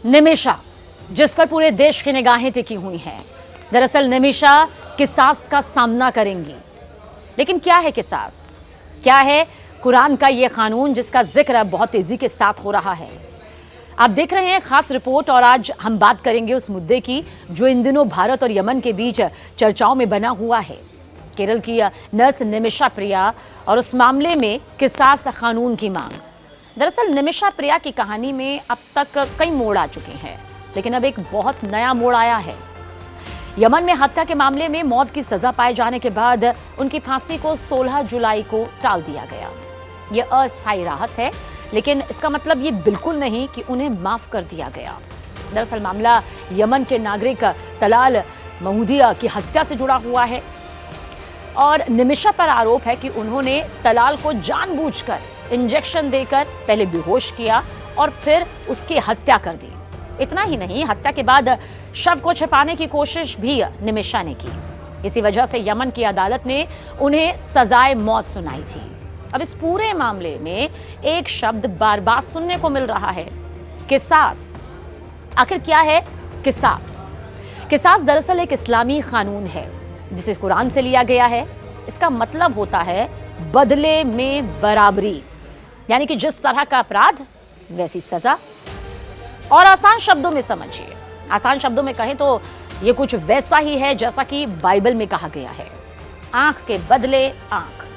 निमिषा, जिस पर पूरे देश की निगाहें टिकी हुई हैं। दरअसल निमिषा किसास का सामना करेंगी। लेकिन क्या है किसास? क्या है कुरान का ये कानून जिसका जिक्र अब बहुत तेजी के साथ हो रहा है? आप देख रहे हैं खास रिपोर्ट और आज हम बात करेंगे उस मुद्दे की जो इन दिनों भारत और यमन के बीच चर्चाओं में बना हुआ है। केरल की नर्स निमिषा प्रिया और उस मामले में किसास कानून की मांग। दरअसल निमिषा प्रिया की कहानी में अब तक कई मोड़ आ चुके हैं, लेकिन अब एक बहुत नया मोड़ आया है। यमन में हत्या के मामले में मौत की सजा पाए जाने के बाद उनकी फांसी को 16 जुलाई को टाल दिया गया। यह अस्थायी राहत है, लेकिन इसका मतलब ये बिल्कुल नहीं कि उन्हें माफ कर दिया गया। दरअसल मामला यमन के नागरिक तलाल महमूदिया की हत्या से जुड़ा हुआ है और निमिषा पर आरोप है कि उन्होंने तलाल को जानबूझकर इंजेक्शन देकर पहले बेहोश किया और फिर उसकी हत्या कर दी। इतना ही नहीं, हत्या के बाद शव को छिपाने की कोशिश भी निमिषा ने की। इसी वजह से यमन की अदालत ने उन्हें सजाए मौत सुनाई थी। अब इस पूरे मामले में एक शब्द बार बार सुनने को मिल रहा है, किसास। आखिर क्या है किसास? किसास दरअसल एक इस्लामी कानून है जिसे कुरान से लिया गया है। इसका मतलब होता है बदले में बराबरी, यानी कि जिस तरह का अपराध वैसी सजा। और आसान शब्दों में समझिए, आसान शब्दों में कहें तो ये कुछ वैसा ही है जैसा कि बाइबल में कहा गया है, आंख के बदले आंख।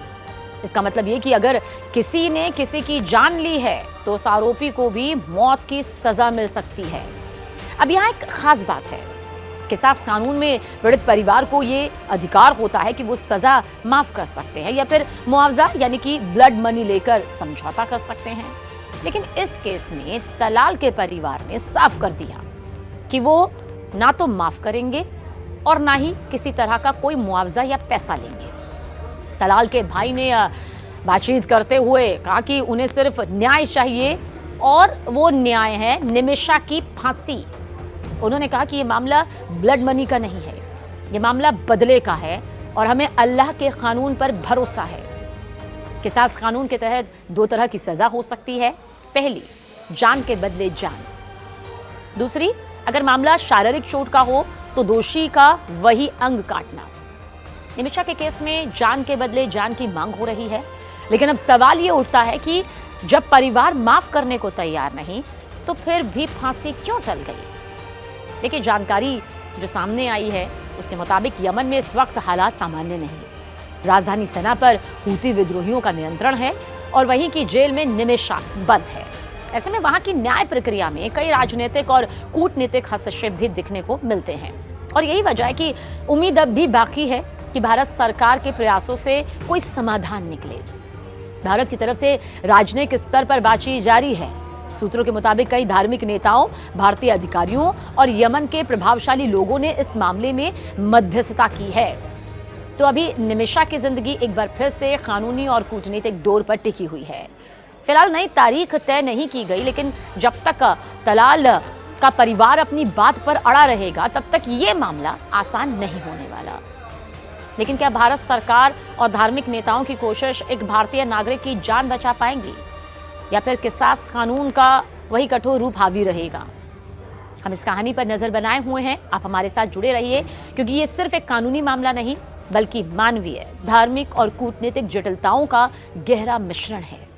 इसका मतलब ये कि अगर किसी ने किसी की जान ली है तो उस आरोपी को भी मौत की सजा मिल सकती है। अब यहाँ एक खास बात है, किसास कानून में पीड़ित परिवार को ये अधिकार होता है कि वो सजा माफ कर सकते हैं या फिर मुआवजा यानी कि ब्लड मनी लेकर समझौता कर सकते हैं। लेकिन इस केस में तलाल के परिवार ने साफ कर दिया कि वो ना तो माफ करेंगे और ना ही किसी तरह का कोई मुआवजा या पैसा लेंगे। तलाल के भाई ने बातचीत करते हुए कहा कि उन्हें सिर्फ न्याय चाहिए और वो न्याय है निमिषा की फांसी। उन्होंने कहा कि ये मामला ब्लड मनी का नहीं है, ये मामला बदले का है और हमें अल्लाह के कानून पर भरोसा है। किसास कानून के तहत दो तरह की सजा हो सकती है। पहली, जान के बदले जान। दूसरी, अगर मामला शारीरिक चोट का हो तो दोषी का वही अंग काटना। निमिषा के केस में जान के बदले जान की मांग हो रही है, लेकिन अब सवाल ये उठता है कि जब परिवार माफ करने को तैयार नहीं तो फिर भी फांसी क्यों टल गई? देखिए, जानकारी जो सामने आई है उसके मुताबिक यमन में इस वक्त हालात सामान्य नहीं। राजधानी सना पर हूती विद्रोहियों का नियंत्रण है और वहीं की जेल में निमिषा बंद है। ऐसे में वहां की न्याय प्रक्रिया में कई राजनीतिक और कूटनीतिक हस्तक्षेप भी दिखने को मिलते हैं और यही वजह है कि उम्मीद अब भी बाकी है कि भारत सरकार के प्रयासों से कोई समाधान निकले। भारत की तरफ से राजनयिक स्तर पर बातचीत जारी है। सूत्रों के मुताबिक कई धार्मिक नेताओं, भारतीय अधिकारियों और यमन के प्रभावशाली लोगों ने इस मामले में मध्यस्थता की है। तो अभी निमिषा की जिंदगी एक बार फिर से कानूनी और कूटनीतिक डोर पर टिकी हुई है। फिलहाल नई तारीख तय नहीं की गई, लेकिन जब तक तलाल का परिवार अपनी बात पर अड़ा रहेगा तब तक ये मामला आसान नहीं होने वाला। लेकिन क्या भारत सरकार और धार्मिक नेताओं की कोशिश एक भारतीय नागरिक की जान बचा पाएंगी या फिर किसास कानून का वही कठोर रूप हावी रहेगा? हम इस कहानी पर नजर बनाए हुए हैं, आप हमारे साथ जुड़े रहिए, क्योंकि ये सिर्फ एक कानूनी मामला नहीं बल्कि मानवीय, धार्मिक और कूटनीतिक जटिलताओं का गहरा मिश्रण है।